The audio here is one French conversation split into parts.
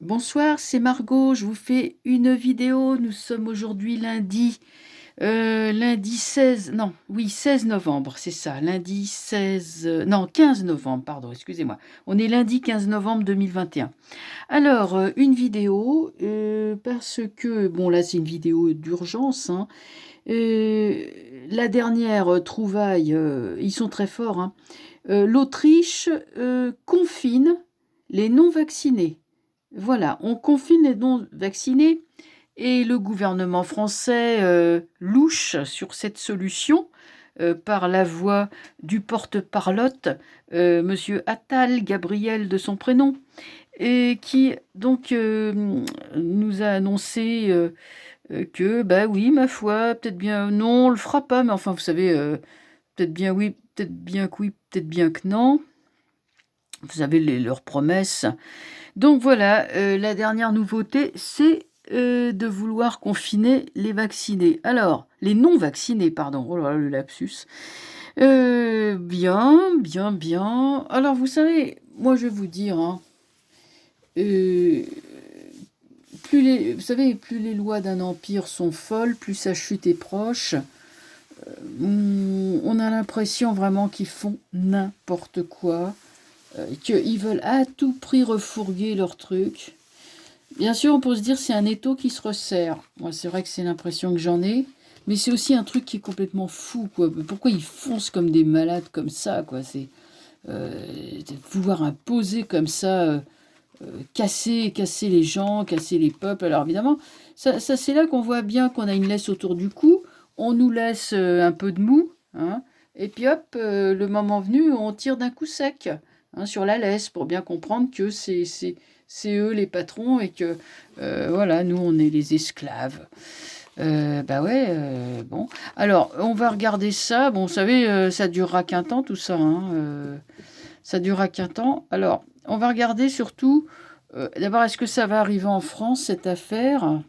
Bonsoir, c'est Margot, je vous fais une vidéo. Nous sommes aujourd'hui lundi 16, non, oui, 16 novembre, c'est ça, lundi 16, non, 15 novembre, pardon, excusez-moi. On est lundi 15 novembre 2021. Alors, une vidéo, parce que, bon, là, c'est une vidéo d'urgence, hein. Euh, la dernière trouvaille, ils sont très forts, hein. L'Autriche confine les non-vaccinés. Voilà, on confine les non-vaccinés et le gouvernement français louche sur cette solution par la voix du porte-parlotte, monsieur Attal, Gabriel de son prénom, et qui donc nous a annoncé que, bah oui, ma foi, peut-être bien, non, on le fera pas, mais enfin, vous savez, peut-être bien oui, peut-être bien que oui, peut-être bien que non. Vous savez, leurs promesses. Donc voilà, la dernière nouveauté, c'est de vouloir confiner les vaccinés. Alors, les non-vaccinés, pardon. Oh là là, le lapsus. Bien. Alors, vous savez, moi, je vais vous dire, hein, euh, vous savez, plus les lois d'un empire sont folles, plus sa chute est proche. On a l'impression vraiment qu'ils font n'importe quoi, qu'ils veulent à tout prix refourguer leur truc. Bien sûr, on peut se dire c'est un étau qui se resserre. Moi, c'est vrai que c'est l'impression que j'en ai, mais c'est aussi un truc qui est complètement fou, quoi. Pourquoi ils foncent comme des malades comme ça, quoi. C'est de pouvoir imposer comme ça, casser les gens, casser les peuples. Alors évidemment, ça c'est là qu'on voit bien qu'on a une laisse autour du cou. On nous laisse un peu de mou, hein, et puis hop, le moment venu, on tire d'un coup sec, hein, sur la laisse pour bien comprendre que c'est eux les patrons et que voilà, nous on est les esclaves. Bah ouais, bon. Alors, on va regarder ça. Bon, vous savez, ça durera qu'un temps tout ça, hein, ça durera qu'un temps. Alors, on va regarder surtout, d'abord, est-ce que ça va arriver en France, cette affaire?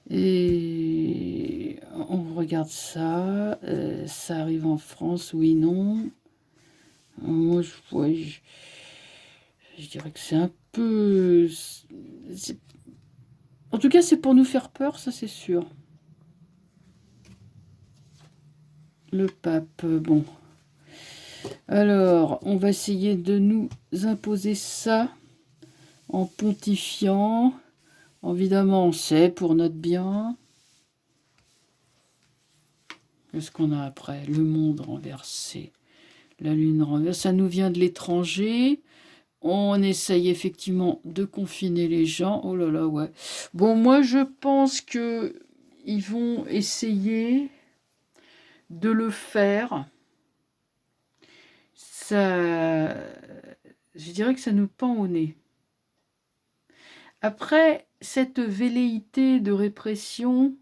Et on regarde ça. Ça arrive en France, oui, non. Moi, ouais, je dirais que c'est un peu... En tout cas, c'est pour nous faire peur, ça c'est sûr. Le pape, bon. Alors, on va essayer de nous imposer ça en pontifiant. Évidemment, on sait pour notre bien. Qu'est-ce qu'on a après? Le monde renversé. La lune renversée. Ça nous vient de l'étranger. On essaye effectivement de confiner les gens. Oh là là, ouais. Bon, moi, je pense que ils vont essayer de le faire. Ça, je dirais que ça nous pend au nez. Après, cette velléité de répression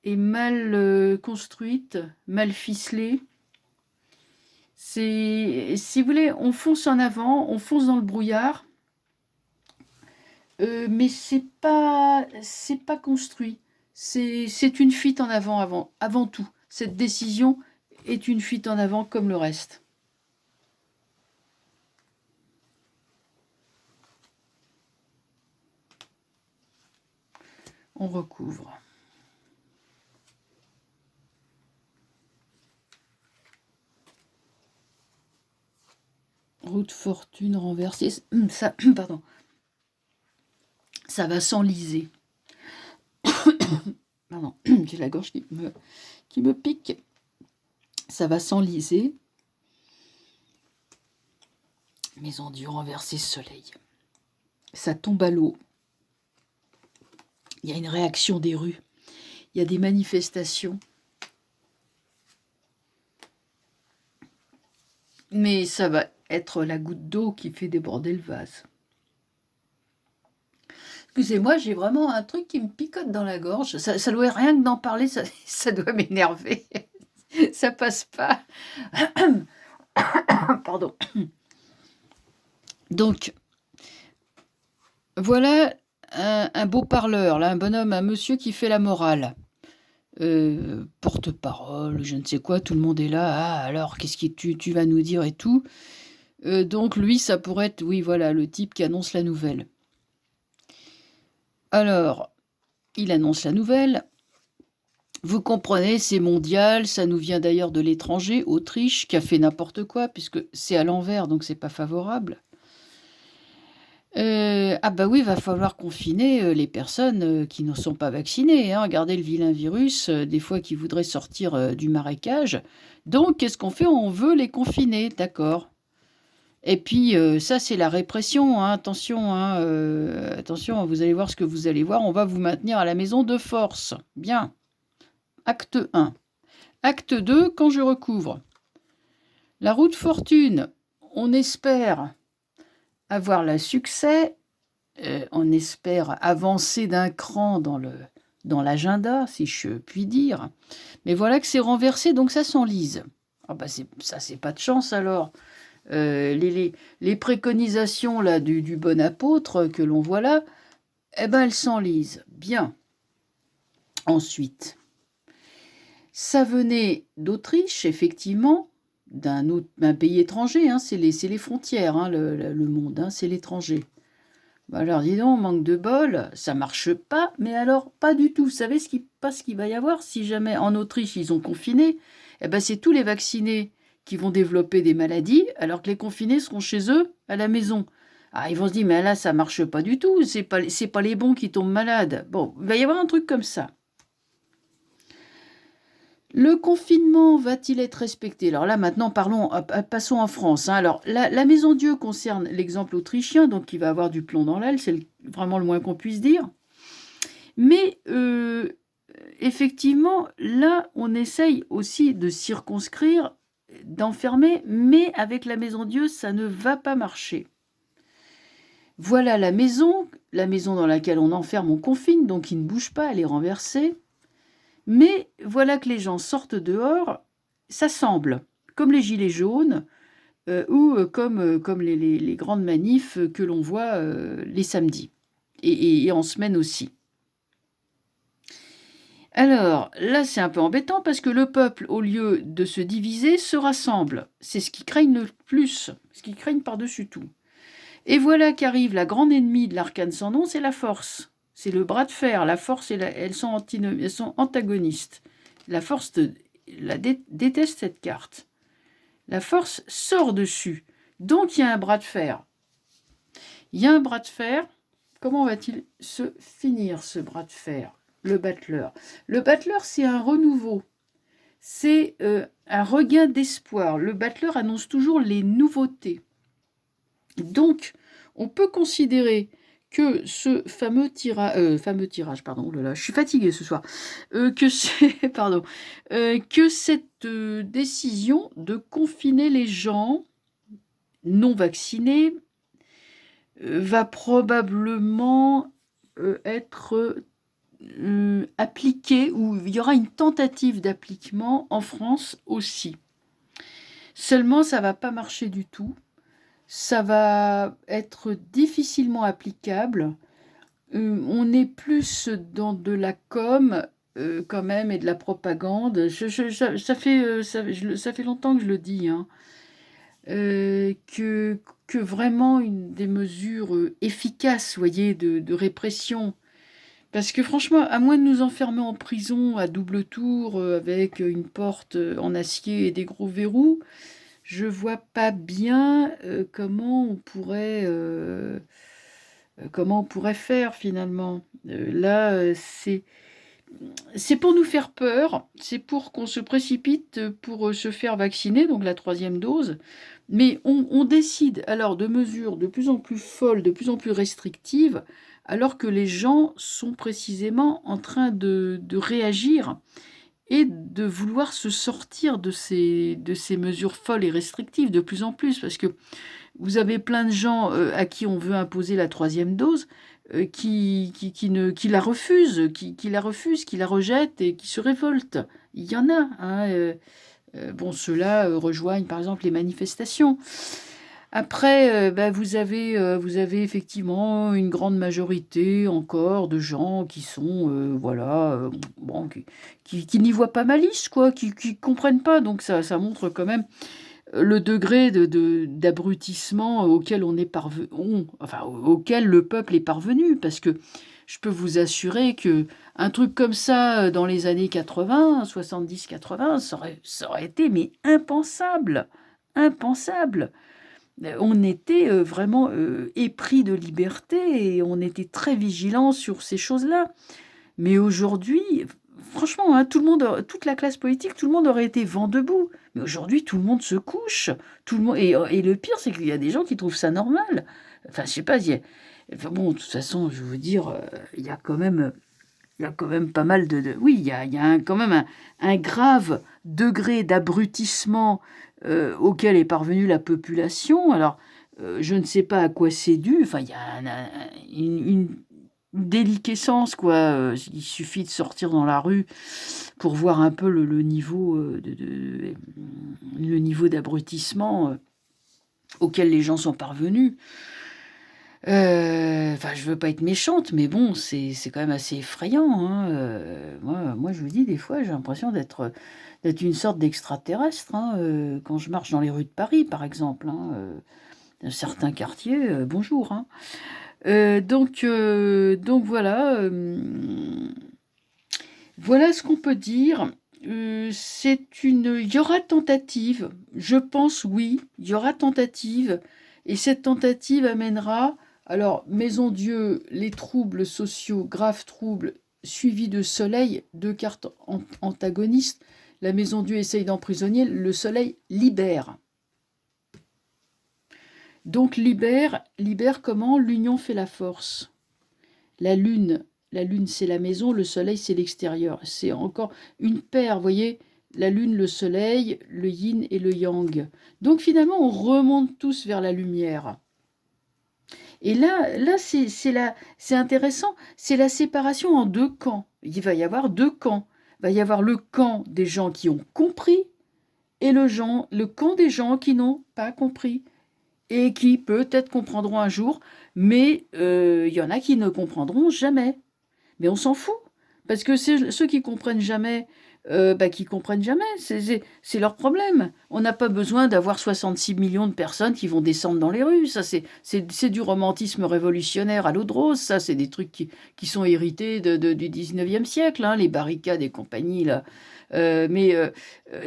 est mal construite, mal ficelée. C'est, si vous voulez, on fonce en avant, on fonce dans le brouillard, mais c'est pas construit. C'est une fuite en avant tout. Cette décision est une fuite en avant comme le reste. On recouvre. Route fortune renversée. Ça, pardon. Ça va s'enliser. Pardon, j'ai la gorge qui me pique. Ça va s'enliser. Maison du renversé soleil. Ça tombe à l'eau. Il y a une réaction des rues. Il y a des manifestations. Mais ça va être la goutte d'eau qui fait déborder le vase. Excusez-moi, j'ai vraiment un truc qui me picote dans la gorge. Ça doit rien que d'en parler, ça doit m'énerver. Ça passe pas. Pardon. Donc, voilà un beau parleur, là, un bonhomme, un monsieur qui fait la morale. Porte-parole, je ne sais quoi, tout le monde est là. Ah, alors, qu'est-ce que tu vas nous dire et tout. Donc lui, ça pourrait être, oui, voilà, le type qui annonce la nouvelle. Alors, il annonce la nouvelle. Vous comprenez, c'est mondial, ça nous vient d'ailleurs de l'étranger, Autriche, qui a fait n'importe quoi, puisque c'est à l'envers, donc c'est pas favorable. Ah bah oui, il va falloir confiner les personnes qui ne sont pas vaccinées. Hein. Regardez le vilain virus, des fois qui voudrait sortir du marécage. Donc, qu'est-ce qu'on fait? On veut les confiner, d'accord. Et puis, ça, c'est la répression. Hein. Attention, hein, attention, vous allez voir ce que vous allez voir. On va vous maintenir à la maison de force. Bien. Acte 1. Acte 2, quand je recouvre. La roue de fortune, on espère avoir le succès, on espère avancer d'un cran dans l'agenda, si je puis dire. Mais voilà que c'est renversé, donc ça s'enlise. Ah bah ça, c'est pas de chance alors. Les préconisations là, du bon apôtre que l'on voit là, eh ben elles s'enlisent. Bien. Ensuite, ça venait d'Autriche, effectivement, d'un pays étranger, hein, c'est les frontières, hein, le monde, hein, c'est l'étranger. Bah alors dis donc, manque de bol, ça marche pas, mais alors pas du tout. Vous savez ce qu'il va y avoir si jamais en Autriche ils ont confiné? Eh ben c'est tous les vaccinés qui vont développer des maladies, alors que les confinés seront chez eux à la maison. Ah, ils vont se dire, mais là ça marche pas du tout, c'est pas les bons qui tombent malades. Bon, il va y avoir un truc comme ça. Le confinement va-t-il être respecté? Alors là, maintenant, passons en France. Hein. Alors, la Maison Dieu concerne l'exemple autrichien, donc il va avoir du plomb dans l'aile, c'est vraiment le moins qu'on puisse dire. Mais effectivement, là, on essaye aussi de circonscrire, d'enfermer, mais avec la Maison Dieu, ça ne va pas marcher. Voilà la maison dans laquelle on enferme, on confine, donc il ne bouge pas, elle est renversée. Mais voilà que les gens sortent dehors, ça semble, comme les gilets jaunes ou comme les grandes manifs que l'on voit les samedis et en semaine aussi. Alors là, c'est un peu embêtant parce que le peuple, au lieu de se diviser, se rassemble. C'est ce qu'ils craignent le plus, ce qu'ils craignent par-dessus tout. Et voilà qu'arrive la grande ennemie de l'arcane sans nom, c'est la force. C'est le bras de fer. La force, elles sont antagonistes. La force déteste cette carte. La force sort dessus. Donc il y a un bras de fer. Il y a un bras de fer. Comment va-t-il se finir, ce bras de fer? Le battleur. Le battleur, c'est un renouveau. C'est un regain d'espoir. Le battleur annonce toujours les nouveautés. Donc, on peut considérer que ce fameux tirage, pardon, oh là là, je suis fatiguée ce soir, que cette décision de confiner les gens non vaccinés va probablement être appliquée, ou il y aura une tentative d'appliquement en France aussi. Seulement, ça ne va pas marcher du tout. Ça va être difficilement applicable. On est plus dans de la com quand même et de la propagande. Ça fait longtemps que je le dis, hein, que vraiment des mesures efficaces, voyez, de répression. Parce que franchement, à moins de nous enfermer en prison à double tour avec une porte en acier et des gros verrous, je vois pas bien comment on pourrait faire finalement. Là, c'est pour nous faire peur, c'est pour qu'on se précipite pour se faire vacciner, donc la 3e dose. Mais on décide alors de mesures de plus en plus folles, de plus en plus restrictives, alors que les gens sont précisément en train de réagir et de vouloir se sortir de ces mesures folles et restrictives de plus en plus, parce que vous avez plein de gens à qui on veut imposer la 3e dose, qui la refusent, qui la rejettent et qui se révoltent. Il y en a. Hein, bon, ceux-là rejoignent par exemple les manifestations. Après, vous avez effectivement une grande majorité encore de gens qui sont, qui n'y voient pas malice, quoi, qui comprennent pas. Donc ça montre quand même le degré d'abrutissement auquel on est enfin, auquel le peuple est parvenu. Parce que je peux vous assurer que un truc comme ça, dans les années 80, 70-80, ça aurait été mais impensable, impensable. On était vraiment épris de liberté et on était très vigilants sur ces choses-là. Mais aujourd'hui, franchement, hein, toute la classe politique, tout le monde aurait été vent debout. Mais aujourd'hui, tout le monde se couche. Tout le monde, et le pire, c'est qu'il y a des gens qui trouvent ça normal. Enfin, je sais pas. Enfin, bon, de toute façon, je veux vous dire, il y a quand même pas mal oui, il y a quand même un grave degré d'abrutissement auquel est parvenue la population. Alors, je ne sais pas à quoi c'est dû. Enfin, il y a une déliquescence, quoi. Il suffit de sortir dans la rue pour voir un peu le niveau le niveau d'abrutissement auquel les gens sont parvenus. Enfin, je veux pas être méchante, mais bon, c'est quand même assez effrayant, hein. Moi, je vous dis, des fois, j'ai l'impression d'être une sorte d'extraterrestre, hein, quand je marche dans les rues de Paris, par exemple, hein, dans certains quartiers, bonjour, hein. Donc voilà, voilà ce qu'on peut dire. Il y aura tentative, je pense, oui, il y aura tentative, et cette tentative amènera, alors, Maison Dieu, les troubles sociaux, graves troubles, suivis de soleil, deux cartes antagonistes. La Maison Dieu essaye d'emprisonner, le soleil libère. Donc libère comment? L'union fait la force. La lune c'est la maison, le soleil c'est l'extérieur. C'est encore une paire, vous voyez, la lune, le soleil, le yin et le yang. Donc finalement, on remonte tous vers la lumière. Et là c'est intéressant, c'est la séparation en deux camps. Il va y avoir deux camps. Il va y avoir le camp des gens qui ont compris et le camp des gens qui n'ont pas compris et qui peut-être comprendront un jour, mais il y en a qui ne comprendront jamais. Mais on s'en fout, parce que ceux qui comprennent jamais, qui comprennent jamais, c'est leur problème. On n'a pas besoin d'avoir 66 millions de personnes qui vont descendre dans les rues. Ça, c'est du romantisme révolutionnaire à l'eau de rose. Ça, c'est des trucs qui sont hérités du 19e siècle, hein, les barricades et compagnie, là. Mais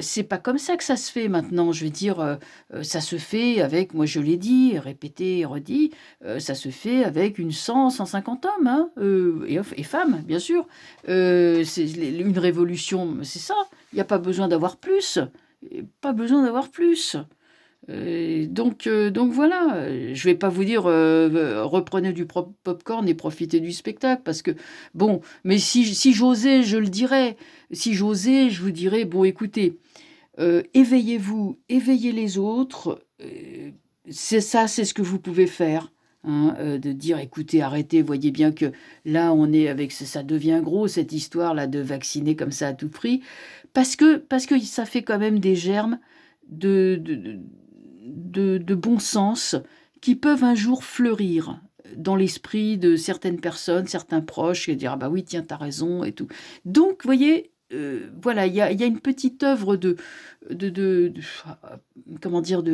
c'est pas comme ça que ça se fait maintenant. Je veux dire, ça se fait avec, moi je l'ai dit, répété et redit, ça se fait avec 150 hommes, hein, et femmes, bien sûr. C'est une révolution, c'est ça. Il n'y a pas besoin d'avoir plus. Pas besoin d'avoir plus. Donc voilà, je vais pas vous dire reprenez du popcorn et profitez du spectacle, parce que bon, mais si j'osais, je le dirais. Si j'osais, je vous dirais, bon écoutez, éveillez-vous, éveillez les autres, c'est ce que vous pouvez faire. Hein, de dire écoutez, arrêtez, voyez bien que là on est avec ça devient gros, cette histoire là de vacciner comme ça à tout prix, parce que ça fait quand même des germes de bon sens qui peuvent un jour fleurir dans l'esprit de certaines personnes, certains proches, et dire ah bah oui tiens t'as raison et tout. Donc vous voyez, voilà, il y a une petite œuvre comment dire,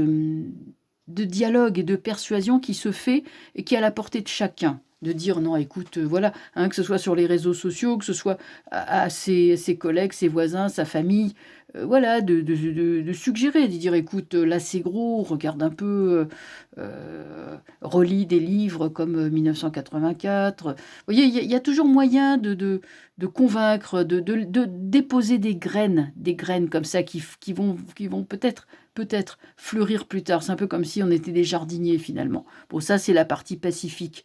de dialogue et de persuasion qui se fait et qui est à la portée de chacun. De dire non, écoute, voilà, hein, que ce soit sur les réseaux sociaux, que ce soit à ses collègues, ses voisins, sa famille, voilà, de suggérer, de dire écoute, là c'est gros, regarde un peu, relis des livres comme 1984. Vous voyez, il y a toujours moyen de convaincre, de déposer des graines comme ça qui vont peut-être fleurir plus tard. C'est un peu comme si on était des jardiniers finalement. Bon, ça c'est la partie pacifique.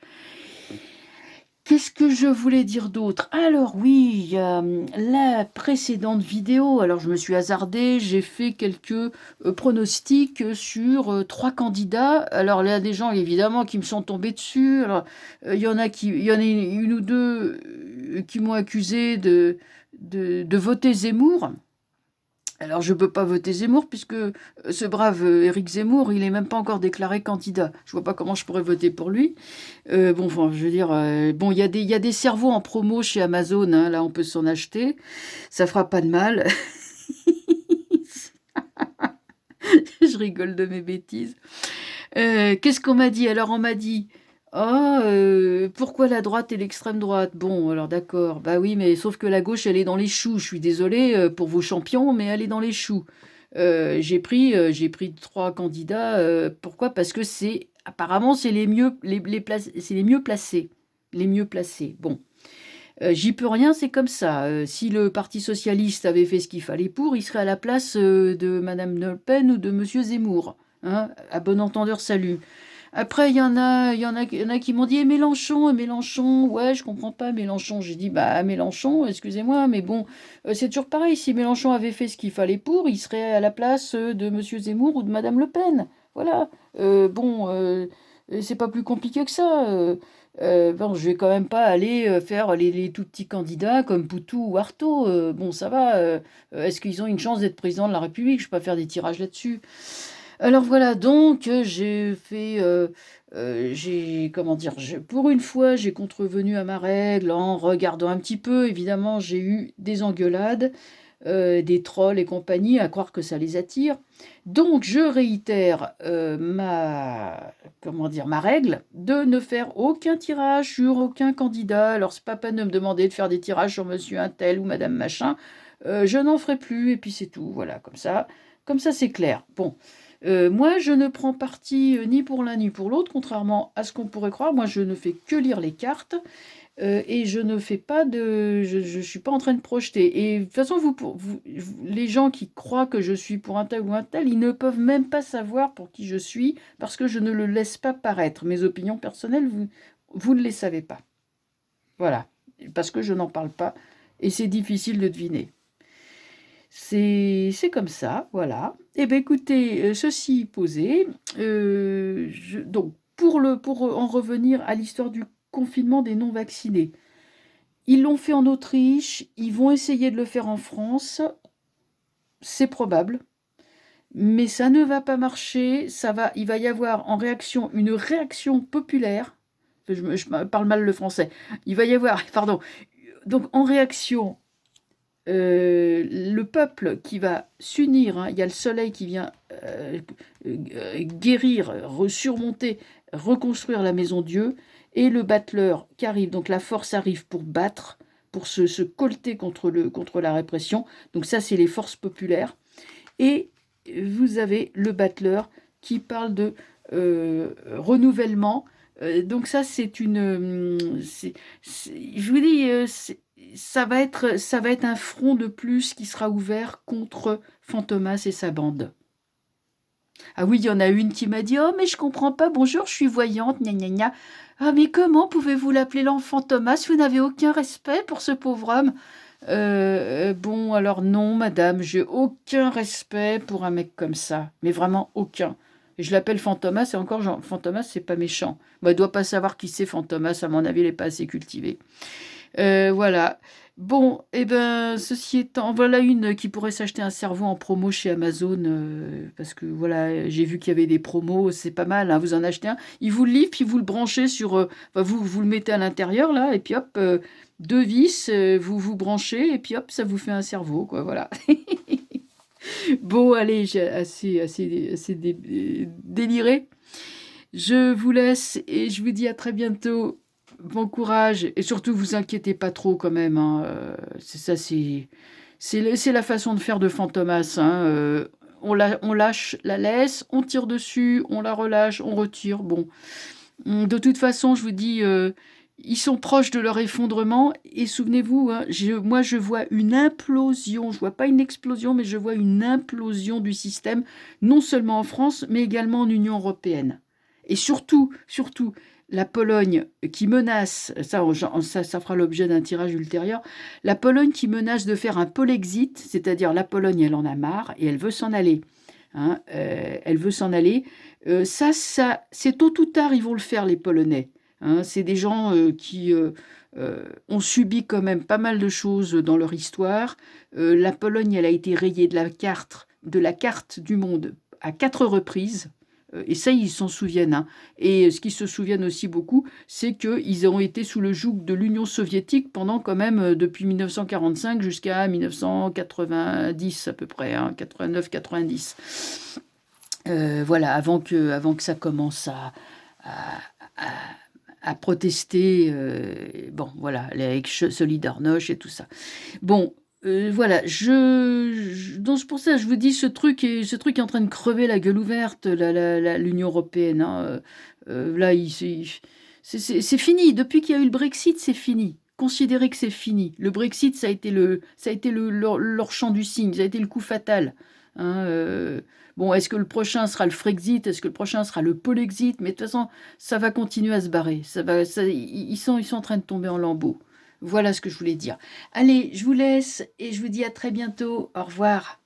Qu'est-ce que je voulais dire d'autre? Alors oui, la précédente vidéo, alors je me suis hasardée, j'ai fait quelques pronostics sur 3 candidats. Alors il y a des gens évidemment qui me sont tombés dessus. Alors, il y en a une ou deux qui m'ont accusé de voter Zemmour. Alors je ne peux pas voter Zemmour puisque ce brave Éric Zemmour, il n'est même pas encore déclaré candidat. Je vois pas comment je pourrais voter pour lui. Bon, enfin, je veux dire, bon, il y a des cerveaux en promo chez Amazon, hein, là on peut s'en acheter. Ça fera pas de mal. Je rigole de mes bêtises. Qu'est-ce qu'on m'a dit? Alors on m'a dit: «Ah, pourquoi la droite et l'extrême droite?» Bon, alors d'accord, bah oui, mais sauf que la gauche, elle est dans les choux. Je suis désolée, pour vos champions, mais elle est dans les choux. J'ai pris 3 candidats, pourquoi? Parce que apparemment, c'est les mieux placés. Les mieux placés. Bon, j'y peux rien, c'est comme ça. Si le parti socialiste avait fait ce qu'il fallait pour, il serait à la place, de madame Le Pen ou de monsieur Zemmour, hein, à bon entendeur, salut. Après, il y en a qui m'ont dit: «Et Mélenchon, ouais, je comprends pas Mélenchon». J'ai dit: «Bah, Mélenchon, excusez-moi, mais bon, c'est toujours pareil. Si Mélenchon avait fait ce qu'il fallait pour, il serait à la place, de monsieur Zemmour ou de madame Le Pen. Voilà. Bon, c'est pas plus compliqué que ça. Bon, je vais quand même pas aller, faire les tout petits candidats comme Poutou ou Artaud. Bon, ça va, est-ce qu'ils ont une chance d'être président de la République? Je vais pas faire des tirages là-dessus». Alors voilà, donc j'ai fait, j'ai comment dire? Pour une fois, j'ai contrevenu à ma règle en regardant un petit peu. Évidemment, j'ai eu des engueulades, des trolls et compagnie, à croire que ça les attire. Donc je réitère, ma comment dire? Ma règle de ne faire aucun tirage sur aucun candidat. Alors c'est pas la peine de me demander de faire des tirages sur monsieur untel ou madame machin, je n'en ferai plus et puis c'est tout. Voilà, comme ça c'est clair. Bon. Moi, je ne prends parti, ni pour l'un ni pour l'autre, contrairement à ce qu'on pourrait croire. Moi, je ne fais que lire les cartes, et je ne fais pas je suis pas en train de projeter. Et de toute façon, les gens qui croient que je suis pour un tel ou un tel, ils ne peuvent même pas savoir pour qui je suis, parce que je ne le laisse pas paraître. Mes opinions personnelles, vous ne les savez pas. Voilà, parce que je n'en parle pas, et c'est difficile de deviner. C'est comme ça, voilà. Eh bien, écoutez, ceci posé, donc pour en revenir à l'histoire du confinement des non-vaccinés. Ils l'ont fait en Autriche, ils vont essayer de le faire en France, c'est probable, mais ça ne va pas marcher, il va y avoir en réaction une réaction populaire. Je parle mal le français. Il va y avoir, pardon, donc en réaction, le peuple qui va s'unir, hein, il y a le soleil qui vient guérir, surmonter, reconstruire la maison Dieu, et le battleur qui arrive, donc la force arrive pour battre, pour se colter contre la répression. Donc ça, c'est les forces populaires. Et vous avez le battleur qui parle de renouvellement. Donc ça, je vous dis, ça va être un front de plus qui sera ouvert contre Fantomas et sa bande. Ah oui, il y en a une qui m'a dit: «Oh, mais je comprends pas, bonjour, je suis voyante, gna gna gna. Ah, mais comment pouvez-vous l'appeler l'enfant Thomas? Vous n'avez aucun respect pour ce pauvre homme.» Bon, alors non, madame, j'ai aucun respect pour un mec comme ça, mais vraiment aucun. Et je l'appelle Fantomas, et encore, Fantomas, c'est pas méchant. Moi, il doit pas savoir qui c'est Fantomas, à mon avis, il n'est pas assez cultivé. Voilà. Bon, eh ben, ceci étant, voilà une qui pourrait s'acheter un cerveau en promo chez Amazon, parce que voilà, j'ai vu qu'il y avait des promos, c'est pas mal, hein, vous en achetez un, il vous le livre, puis vous le branchez enfin, vous le mettez à l'intérieur, là, et puis hop, 2 vis, vous branchez, et puis hop, ça vous fait un cerveau, quoi, voilà. Bon, allez, j'ai assez déliré. Je vous laisse, et je vous dis à très bientôt. Bon courage, et surtout vous inquiétez pas trop quand même, hein, c'est ça, c'est la façon de faire de Fantomas, hein, on lâche la laisse, on tire dessus, on la relâche, on retire. Bon, de toute façon, je vous dis, ils sont proches de leur effondrement, et souvenez-vous, hein, moi je vois une implosion, je vois pas une explosion, mais je vois une implosion du système, non seulement en France, mais également en Union européenne. Et surtout, la Pologne qui menace, ça fera l'objet d'un tirage ultérieur, la Pologne qui menace de faire un polexit, c'est-à-dire la Pologne, elle en a marre et elle veut s'en aller. Hein, elle veut s'en aller. Ça, c'est tôt ou tard, ils vont le faire, les Polonais. Hein, c'est des gens qui ont subi quand même pas mal de choses dans leur histoire. La Pologne, elle a été rayée de la carte du monde à 4 reprises. Et ça, ils s'en souviennent. Hein. Et ce qu'ils se souviennent aussi beaucoup, c'est qu'ils ont été sous le joug de l'Union soviétique pendant quand même depuis 1945 jusqu'à 1990 à peu près, hein, 89-90. Voilà, avant que ça commence à à à protester, bon voilà, avec Solidarność et tout ça. Bon, voilà, donc c'est pour ça, je vous dis ce truc est en train de crever la gueule ouverte, l'Union européenne, hein, là, il c'est fini. Depuis qu'il y a eu le Brexit, c'est fini. Considérez que c'est fini. Le Brexit, ça a été leur chant du cygne, ça a été le coup fatal, hein, bon, est-ce que le prochain sera le Frexit? Est-ce que le prochain sera le Polexit? Mais de toute façon, ça va continuer à se barrer. Ils sont en train de tomber en lambeaux. Voilà ce que je voulais dire. Allez, je vous laisse et je vous dis à très bientôt. Au revoir.